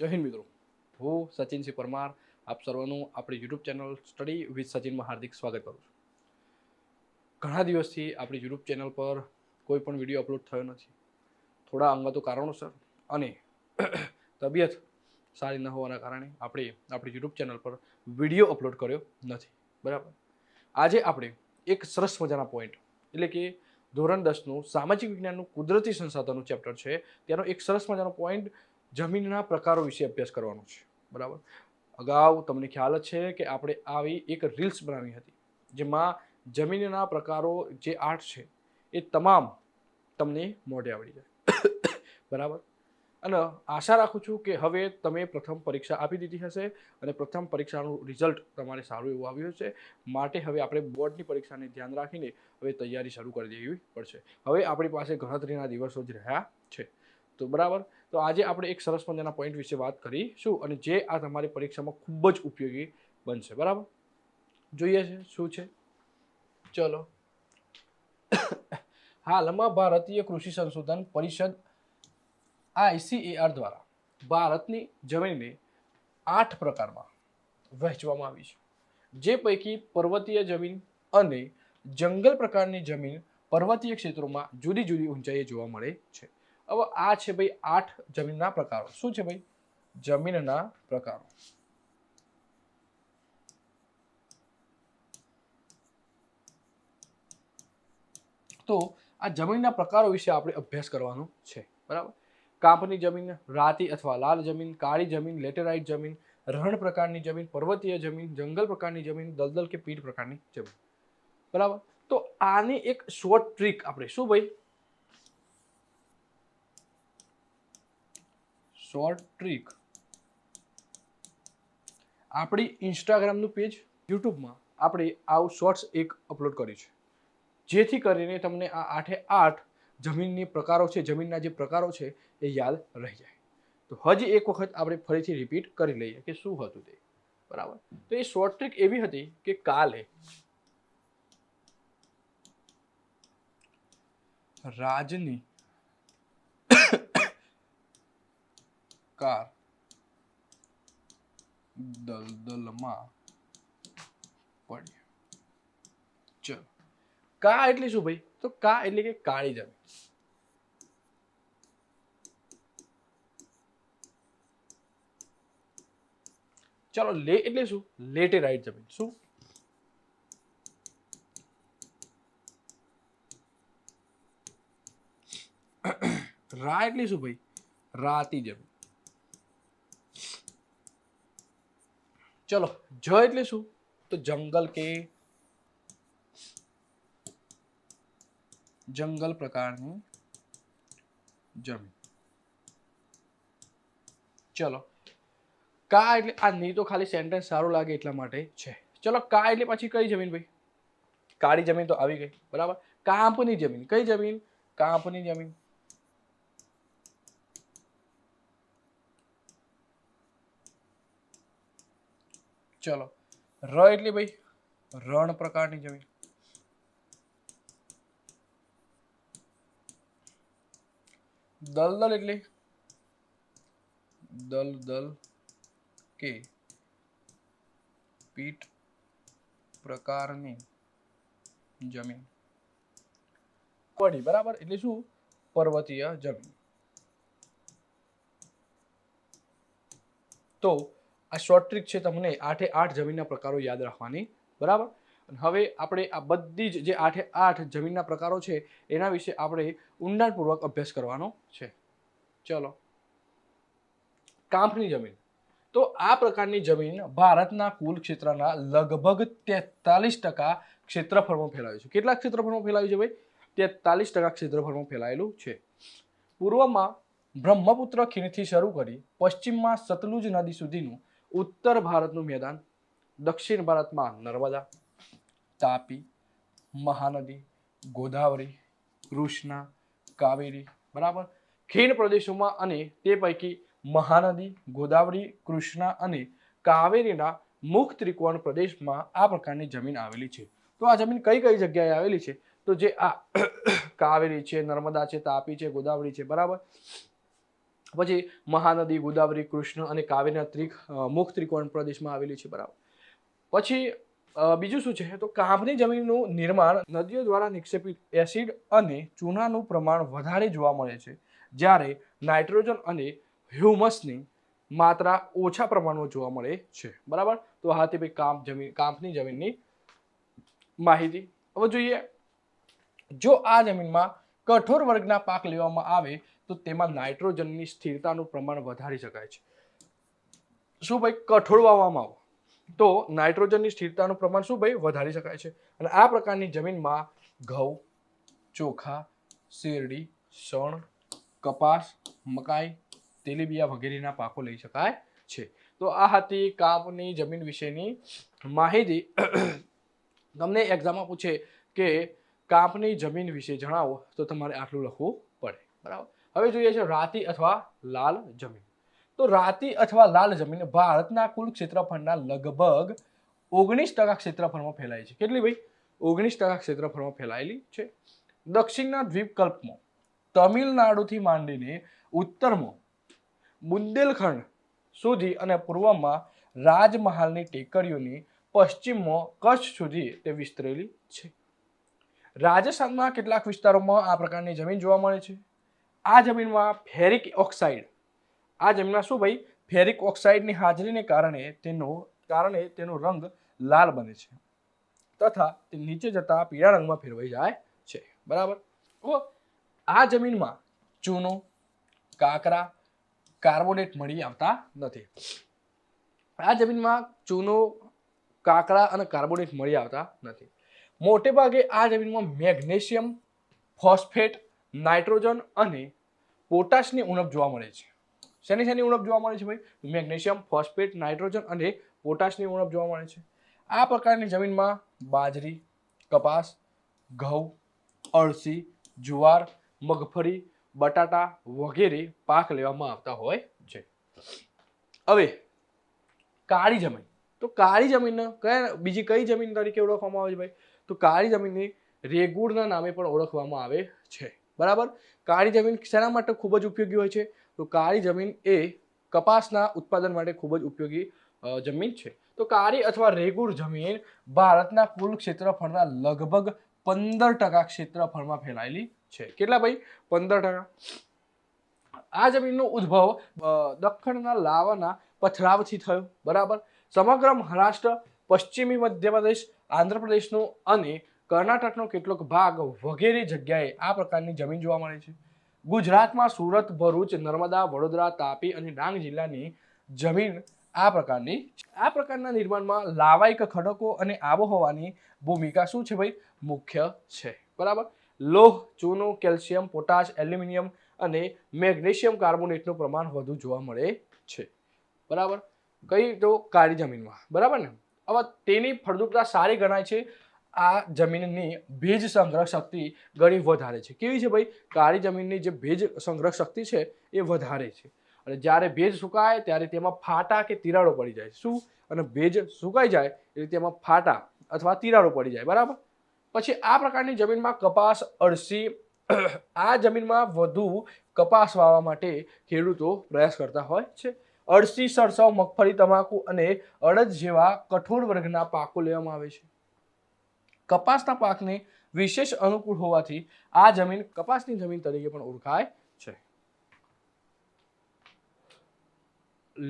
જય હિન્દ મિત્રો, હું સચિન સિંહ પરમાર આપ સર્વનું આપણી યુટ્યુબ ચેનલ સ્ટડી વિથ સચિનમાં હાર્દિક સ્વાગત કરું છું. ઘણા દિવસથી આપણી યુટ્યુબ ચેનલ પર કોઈ પણ વિડીયો અપલોડ થયો નથી, થોડા અંગતો કારણોસર અને તબિયત સારી ન હોવાના કારણે આપણે આપણી યુટ્યુબ ચેનલ પર વિડીયો અપલોડ કર્યો નથી. બરાબર, આજે આપણે એક સરસ મજાના પોઈન્ટ એટલે કે ધોરણ 10નું સામાજિક વિજ્ઞાનનું કુદરતી સંસાધનનું ચેપ્ટર છે, તેનો એક સરસ મજાનો પોઈન્ટ જમીનના પ્રકારો વિશે અભ્યાસ કરવાનો છે. બરાબર, અગાઉ તમને ખ્યાલ જ છે કે આપણે આવી એક રીલ્સ બનાવી હતી જેમાં જમીનના પ્રકારો જે 8 છે એ તમામ તમને મોઢે આવડી જાય. બરાબર, અને આશા રાખું છું કે હવે તમે પ્રથમ પરીક્ષા આપી દીધી હશે અને પ્રથમ પરીક્ષાનું રિઝલ્ટ તમારે સારું એવું આવ્યું હશે. માટે હવે આપણે બોર્ડની પરીક્ષાને ધ્યાન રાખીને હવે તૈયારી શરૂ કરી દેવી પડશે. હવે આપણી પાસે ગણતરીના દિવસો જ રહ્યા છે. તો બરાબર, તો આજે આપણે એક સરસ મજાના પોઈન્ટ વિશે વાત કરીશું અને જે આ તમારી પરીક્ષામાં ખૂબ જ ઉપયોગી બનશે. બરાબર, જોઈએ છે શું છે. ચલો, હાલમાં ભારતીય કૃષિ સંશોધન પરિષદ ICAR દ્વારા ભારતની જમીનને 8 પ્રકારમાં વહેંચવામાં આવી છે, જે પૈકી પર્વતીય જમીન અને જંગલ પ્રકારની જમીન પર્વતીય ક્ષેત્રોમાં જુદી જુદી ઊંચાઈએ જોવા મળે છે. હવે આ છે ભાઈ 8 જમીનના પ્રકારો. શું છે ભાઈ? જમીનના પ્રકારો. તો આ જમીનના પ્રકારો વિશે આપણે અભ્યાસ કરવાનો છે. બરાબર, કાંપની જમીન, રાતી અથવા લાલ જમીન, કાળી જમીન, લેટેરાઇટ જમીન, રણ પ્રકારની જમીન, પર્વતીય જમીન, જંગલ પ્રકારની જમીન, દલદલ કે પીટ પ્રકારની જમીન. બરાબર, તો આની એક શોર્ટ ટ્રીક આપણે શું ભાઈ? શોર્ટ ટ્રીક આપણી ઇન્સ્ટાગ્રામનું પેજ, યુટ્યુબમાં આપણે આવું શોર્ટ્સ એક અપલોડ કર્યું છે, જેથી કરીને તમને આ 8 જમીનની પ્રકારો છે, જમીનના જે પ્રકારો છે એ યાદ રહી જાય. તો હજી એક વખત આપણે ફરીથી રિપીટ કરી લઈએ કે શું હતું તે. બરાબર, તો એ શોર્ટ ટ્રીક એવી હતી કે કાલે રાજની કાર દલદલમાં પડી. ચલો, કા એટલે શું ભાઈ? તો કા એટલે કે કાળી જમીન. ચલો, લે એટલે શું? લેટેરાઇટ જમીન. શું? રા એટલે શું ભાઈ? રાતી જમીન. ચલો, જ એટલે શું? તો જંગલ કે જંગલ પ્રકારની જમીન. ચલો, કા એટલે આ નહીં તો ખાલી સેન્ટેન્સ સારું લાગે એટલા માટે છે. ચલો, કા એટલે પછી કઈ જમીન ભાઈ? કાળી જમીન તો આવી ગઈ. બરાબર, કાંપની જમીન. કઈ જમીન? કાંપની જમીન. ચલો, ર એટલે ભાઈ રણ પ્રકારની જમીન. દલદલ એટલે દલદલ કે પીટ પ્રકારની જમીન પડી. બરાબર, એટલે શું? પર્વતીય જમીન. તો આ શોર્ટ ટ્રીક છે તમને 8 જમીનના પ્રકારો યાદ રાખવાની. બરાબર, હવે આપણે આ બધી જ જે 8 જમીનના પ્રકારો છે એના વિશે આપણે ઊંડાણપૂર્વક અભ્યાસ કરવાનો છે. ચલો, કાંપની જમીન. તો આ પ્રકારની જમીન ભારતના કુલ ક્ષેત્રના લગભગ 43% ક્ષેત્રફળમાં ફેલાયું છે. કેટલા ક્ષેત્રફળમાં ફેલાયું છે ભાઈ? 43% ક્ષેત્રફળમાં ફેલાયેલું છે. પૂર્વમાં બ્રહ્મપુત્ર ખીણથી શરૂ કરી પશ્ચિમમાં સતલુજ નદી સુધીનું ઉત્તર ભારતનું મેદાન, દક્ષિણ ભારતમાં નર્મદા, તાપી, મહાનદી, ગોદાવરી, કૃષ્ણા, કાવેરી. બરાબર, ખીણ પ્રદેશોમાં અને તે પૈકી મહાનદી, ગોદાવરી, કૃષ્ણા અને કાવેરીના મુખ ત્રિકોણ પ્રદેશમાં આ પ્રકારની જમીન આવેલી છે. તો આ જમીન કઈ કઈ જગ્યાએ આવેલી છે? તો જે આ કાવેરી છે, નર્મદા છે, તાપી છે, ગોદાવરી છે. બરાબર, પછી મહાનદી, ગોદાવરી, કૃષ્ણ અને કાવેરીના મુખ ત્રિકોણ પ્રદેશમાં આવેલી છે, બરાબર. પછી બીજું શું છે તો કાંપની જમીનનું નિર્માણ નદીઓ દ્વારા નિક્ષેપિત એસિડ અને ચૂનાનું પ્રમાણ વધારે જોવા મળે છે, જ્યારે નાઇટ્રોજન અને હ્યુમસની માત્રા ઓછા પ્રમાણમાં જોવા મળે છે, બરાબર. તો હા તે ભાઈ કાંપની જમીનની માહિતી. હવે જોઈએ, જો આ જમીનમાં કઠોર વર્ગના પાક લેવામાં આવે તો તેમાં નાઇટ્રોજનની સ્થિરતાનું પ્રમાણ વધારી શકાય છે. શું ભાઈ? કઠોળ વાવવામાં આવે તો નાઇટ્રોજનની સ્થિરતાનું પ્રમાણ શું ભાઈ વધારી શકાય છે. અને આ પ્રકારની જમીનમાં ઘઉં, ચોખા, શેરડી, શણ, કપાસ, મકાઈ, તેલીબિયા વગેરેના પાકો લઈ શકાય છે. તો આ હતી કાંપની જમીન વિશેની માહિતી. તમને એક્ઝામમાં પૂછે કે કાંપની જમીન વિશે જણાવો તો તમારે આટલું લખવું પડે, બરાબર. હવે જોઈએ છે રાતી અથવા લાલ જમીન. તો રાતી અથવા લાલ જમીન ભારતના કુલ ક્ષેત્રફળના લગભગ 19% ક્ષેત્રફળમાં ફેલાય છે. કેટલી ભાઈ? 19% ક્ષેત્રફળમાં ફેલાયેલી છે. દક્ષિણના દ્વીપકલ્પમાં તમિલનાડુથી માંડીને ઉત્તરમાં બુંદેલખંડ સુધી અને પૂર્વમાં રાજમહાલની ટેકરીઓની પશ્ચિમમાં કચ્છ સુધી તે વિસ્તરેલી છે. રાજસ્થાનના કેટલાક વિસ્તારોમાં આ પ્રકારની જમીન જોવા મળે છે. આ જમીનમાં ફેરિક ઓક્સાઇડ, આ જમીનમાં શું ભાઈ? ફેરિક ઓક્સાઇડની હાજરીને કારણે તેનો રંગ લાલ બને છે તથા તે નીચે જતા પીળા રંગમાં ફેરવાઈ જાય છે, બરાબર. આ જમીનમાં ચૂનો, કાંકરા, કાર્બોનેટ મળી આવતા નથી. આ જમીનમાં ચૂનો, કાંકરા અને કાર્બોનેટ મળી આવતા નથી. મોટે ભાગે આ જમીનમાં મેગ્નેશિયમ, ફોસ્ફેટ, નાઇટ્રોજન અને પોટાશની ઉણપ જોવા મળે છે. શેની ઉણપ જોવા મળે છે ભાઈ? મેગ્નેશિયમ, ફોસ્ફેટ, નાઇટ્રોજન અને પોટાશની ઉણપ જોવા મળે છે. આ પ્રકારની જમીનમાં બાજરી, કપાસ, ઘઉં, અળસી, જુવાર, મગફળી, બટાટા વગેરે પાક લેવામાં આવતા હોય છે. હવે કાળી જમીન. તો કાળી જમીન બીજી કઈ જમીન તરીકે ઓળખવામાં આવે છે ભાઈ? તો કાળી જમીનને રેગુડના નામે પણ ઓળખવામાં આવે છે, બરાબર. કાળી જમીન શેના માટે ખૂબ જ ઉપયોગી હોય છે? તો કાળી જમીન એ કપાસના ઉત્પાદન માટે ખૂબ જ ઉપયોગી જમીન છે. તો કાળી અથવા રેગુડ જમીન ભારતના કુલ ક્ષેત્રફળના લગભગ 15% ક્ષેત્રફળમાં ફેલાયેલી છે. કેટલા ભાઈ? 15%. આ જમીનનો ઉદ્ભવ દખ્ખણના લાવાના પથરાવથી થયો, બરાબર. સમગ્ર મહારાષ્ટ્ર, પશ્ચિમી મધ્યપ્રદેશ, આંધ્રપ્રદેશનો અને કર્ણાટકનો કેટલોક ભાગ વગેરે જગ્યાએ આ પ્રકારની જમીન જોવા મળે છે. ગુજરાતમાં સુરત, ભરૂચ, નર્મદા, વડોદરા, તાપી અને ડાંગ જિલ્લાની જમીન આ પ્રકારના નિર્માણમાં લાવાયક ખડકો અને આબોહવાની ભૂમિકા શું છે ભાઈ? મુખ્ય છે, બરાબર. લોહ, ચૂનો, કેલ્શિયમ, પોટાશ, એલ્યુમિનિયમ અને મેગ્નેશિયમ કાર્બોનેટનું પ્રમાણ વધુ જોવા મળે છે, બરાબર. કઈ? તો કાળી જમીનમાં, બરાબર ને. હવે તેની ફળદ્રુપતા સારી ગણાય છે. આ જમીનની ભેજ સંગ્રહ શક્તિ ઘણી વધારે છે. કેવી છે ભાઈ? કાળી જમીનની જે ભેજ સંગ્રહ શક્તિ છે એ વધારે છે. અને જ્યારે ભેજ સુકાય ત્યારે તેમાં ફાટા કે તિરાડો પડી જાય. શું? અને ભેજ સુકાઈ જાય એટલે તેમાં ફાટા અથવા તિરાડો પડી જાય, બરાબર. પછી આ પ્રકારની જમીનમાં કપાસ, અળસી, આ જમીનમાં વધુ કપાસ વાવવા માટે ખેડૂતો પ્રયાસ કરતા હોય છે. અળસી, સરસવ, મગફળી, તમાકુ અને અડદ જેવા કઠોળ વર્ગના પાકો લેવામાં આવે છે. કપાસના પાકને વિશેષ અનુકૂળ હોવાથી આ જમીન કપાસની જમીન તરીકે પણ ઓળખાય છે.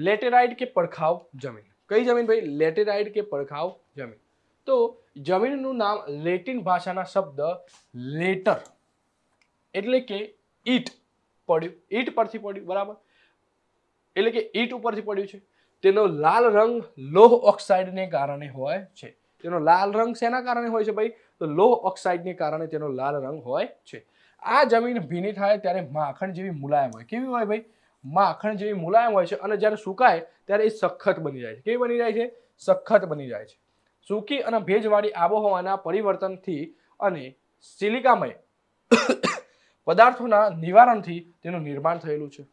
લેટેરાઇટ કે પડખાવ જમીન. કઈ જમીન ભાઈ? લેટેરાઇટ કે પડખાવ જમીન. તો જમીનનું નામ લેટિન ભાષાના શબ્દ લેટર એટલે કે ઈટ પડ્યું, ઈટ પરથી પડ્યું, બરાબર. એટલે કે ઈટ ઉપરથી પડ્યું છે. તેનો લાલ રંગ લોહ ઓક્સાઇડને કારણે હોય છે. તેનો લાલ રંગ શેના કારણે હોય છે ભાઈ? તો લોહ ઓક્સાઇડને કારણે તેનો લાલ રંગ હોય છે. આ જમીન ભીની થાય ત્યારે માખણ જેવી મુલાયમ હોય. કેવી હોય ભાઈ? માખણ જેવી મુલાયમ હોય છે. અને જ્યારે સુકાય ત્યારે એ સખત બની જાય છે. કેવી બની જાય છે? સખત બની જાય છે. સૂકી અને ભેજવાળી આબોહવાના પરિવર્તનથી અને સિલિકામય પદાર્થોના નિવારણથી તેનું નિર્માણ થયેલું છે.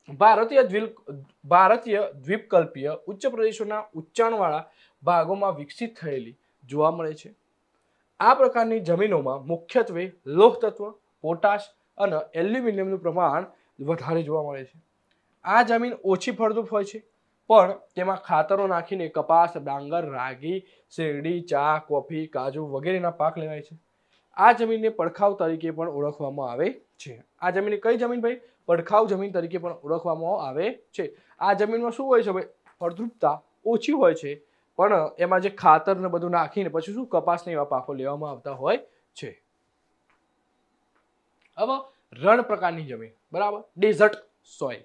ભારતીય દ્વીપકલ્પીય ઉચ્ચ પ્રદેશોના ઉચ્ચાણવાળા ભાગોમાં વિકસિત થયેલી જોવા મળે છે. આ પ્રકારની જમીનોમાં મુખ્યત્વે લોહ તત્વ, પોટાશ અને એલ્યુમિનિયમનું પ્રમાણ વધારે જોવા મળે છે. આ જમીન ઓછી ફળદ્રુપ હોય છે, પણ તેમાં ખાતરો નાખીને કપાસ, ડાંગર, રાગી, શેરડી, ચા, કોફી, કાજુ વગેરેના પાક લેવાય છે. આ જમીનને પડખાવ તરીકે પણ ઓળખવામાં આવે છે. આ જમીનને કઈ જમીન ભાઈ? પડખાવ જમીન તરીકે પણ ઓળખવામાં આવે છે. આ જમીનમાં શું હોય છે ભાઈ? ફળદ્રુપતા ઓછી હોય છે, પણ એમાં જે ખાતર ને બધું નાખીને પછી શું કપાસ ને એવા પાકો લેવામાં આવતા હોય છે. હવે રણ પ્રકારની જમીન, બરાબર, ડેઝર્ટ સોઇલ.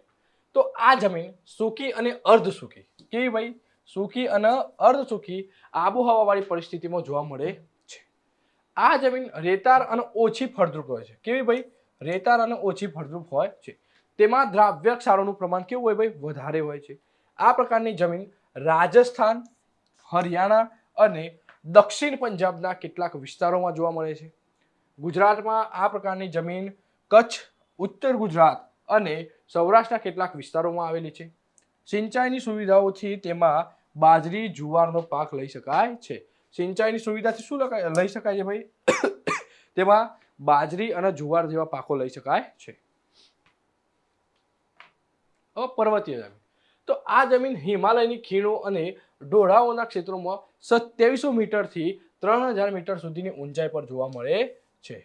તો આ જમીન સૂકી અને અર્ધ સૂકી, કેવી ભાઈ? સૂકી અને અર્ધ સૂકી આબોહવા વાળી પરિસ્થિતિમાં જોવા મળે છે. આ જમીન રેતાળ અને ઓછી ફળદ્રુપ હોય છે. કેવી ભાઈ? રેતાળ અને ઓછી ફળદ્રુપ હોય છે. તેમાં દ્રાવ્ય ક્ષારોનું પ્રમાણ કેવું હોય ભાઈ? વધારે હોય છે. આ પ્રકારની જમીન રાજસ્થાન, હરિયાણા અને દક્ષિણ પંજાબના કેટલાક વિસ્તારોમાં જોવા મળે છે. ગુજરાતમાં આ પ્રકારની જમીન કચ્છ, ઉત્તર ગુજરાત અને સૌરાષ્ટ્રના કેટલાક વિસ્તારોમાં આવેલી છે. સિંચાઈની સુવિધાઓથી તેમાં બાજરી, જુવારનો પાક લઈ શકાય છે. સિંચાઈની સુવિધાથી શું લઈ શકાય છે ભાઈ? તેમાં બાજરી અને જુવાર જેવા પાકો લઈ શકાય છે. હવે પર્વતીય જમીન. તો આ જમીન હિમાલયની ખીણો અને ઢોળાવોના ક્ષેત્રોમાં 2700 મીટરથી 3000 મીટર સુધીની ઊંચાઈ પર જોવા મળે છે.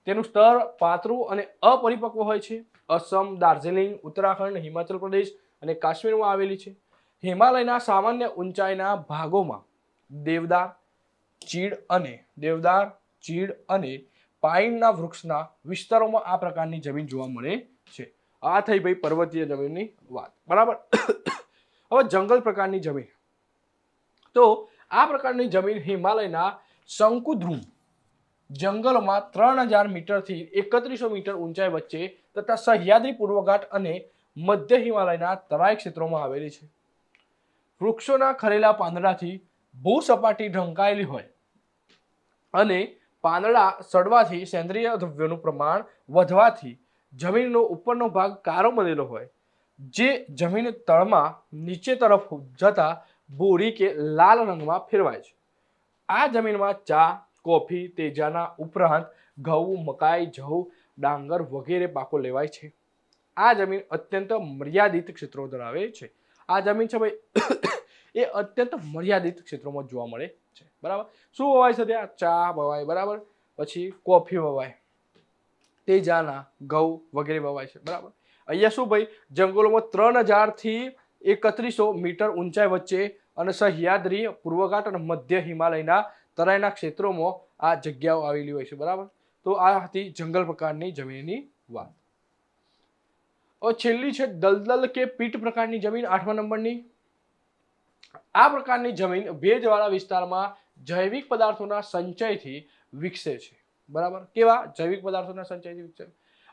તેનું સ્તર પાતળું અને અપરિપક્વ હોય છે. અસમ, દાર્જિલિંગ, ઉત્તરાખંડ, હિમાચલ પ્રદેશ અને કાશ્મીરમાં આવેલી છે. હિમાલયના સામાન્ય ઊંચાઈના ભાગોમાં દેવદાર, ચીડ અને પાઇનના વૃક્ષના વિસ્તારોમાં આ પ્રકારની જમીન જોવા મળે છે. આ થઈ ભાઈ પર્વતીય જમીનની વાત, બરાબર. હવે જંગલ પ્રકારની જમીન. તો આ પ્રકારની જમીન હિમાલયના શંકુદ્રુમ જંગલોમાં 3000 મીટરથી 3100 મીટર ઊંચાઈ વચ્ચે તથા સહ્યાદ્રી પૂર્વઘાટ અને મધ્ય હિમાલયના તરાઈ ક્ષેત્રોમાં આવેલી છે. વૃક્ષોના ખરેલા પાંદડાથી ભૂસપાટી ઢંકાયેલી હોય અને પાંદડા સડવાથી સેન્દ્રિય દ્રવ્યોનું પ્રમાણ વધવાથી જમીનનો ઉપરનો ભાગ કાળો બનેલો હોય, જે જમીન તળમાં નીચે તરફ જતા ભૂરી કે લાલ રંગમાં ફેરવાય છે. આ જમીનમાં ચા, કોફી, તેજાના ઉપરાંત ઘઉં, મકાઈ, જવ, ડાંગર વગેરે પાકો લેવાય છે. આ જમીન અત્યંત મર્યાદિત ક્ષેત્રો ધરાવે છે. આ જમીન છે ભાઈ એ અત્યંત મર્યાદિત ક્ષેત્રોમાં જોવા મળે છે, બરાબર. શું વવાય છે ત્યાં? ચા વવાય, બરાબર, પછી કોફી વવાય, તેજાના, ઘઉં વગેરે વવાય છે, બરાબર. અહીંયા શું ભાઈ? જંગલોમાં 3000 થી 3100 મીટર ઊંચાઈ વચ્ચે અને સહ્યાદ્રી પૂર્વઘાટ અને મધ્ય હિમાલયના તરાઈના ક્ષેત્રોમાં આ જગ્યાઓ આવેલી હોય છે, બરાબર. તો આ હતી જંગલ પ્રકારની જમીનની વાત. હવે છેલ્લી છે દલદલ કે પીટ પ્રકારની જમીન, 8મા નંબરની. આ પ્રકારની જમીન ભેજવાળા વિસ્તારમાં જૈવિક પદાર્થોના સંચયથી વિકસે છે, બરાબર. કેવા જૈવિક પદાર્થોના સંચયથી વિકસે?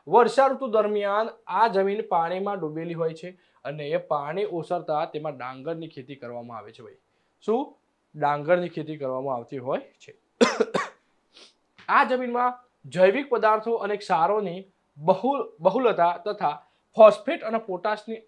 વર્ષા ઋતુ દરમિયાન આ જમીન પાણીમાં ડૂબેલી હોય છે અને એ પાણી ઓસરતા તેમાં ડાંગરની ખેતી કરવામાં આવે છે ભાઈ. શું? ડાંગરની ખેતી કરવામાં આવતી હોય છે. આ જમીનમાં જૈવિક પદાર્થો અને ક્ષારોની બહુલતા તથા ફોસ્ફેટ અને પોટાશની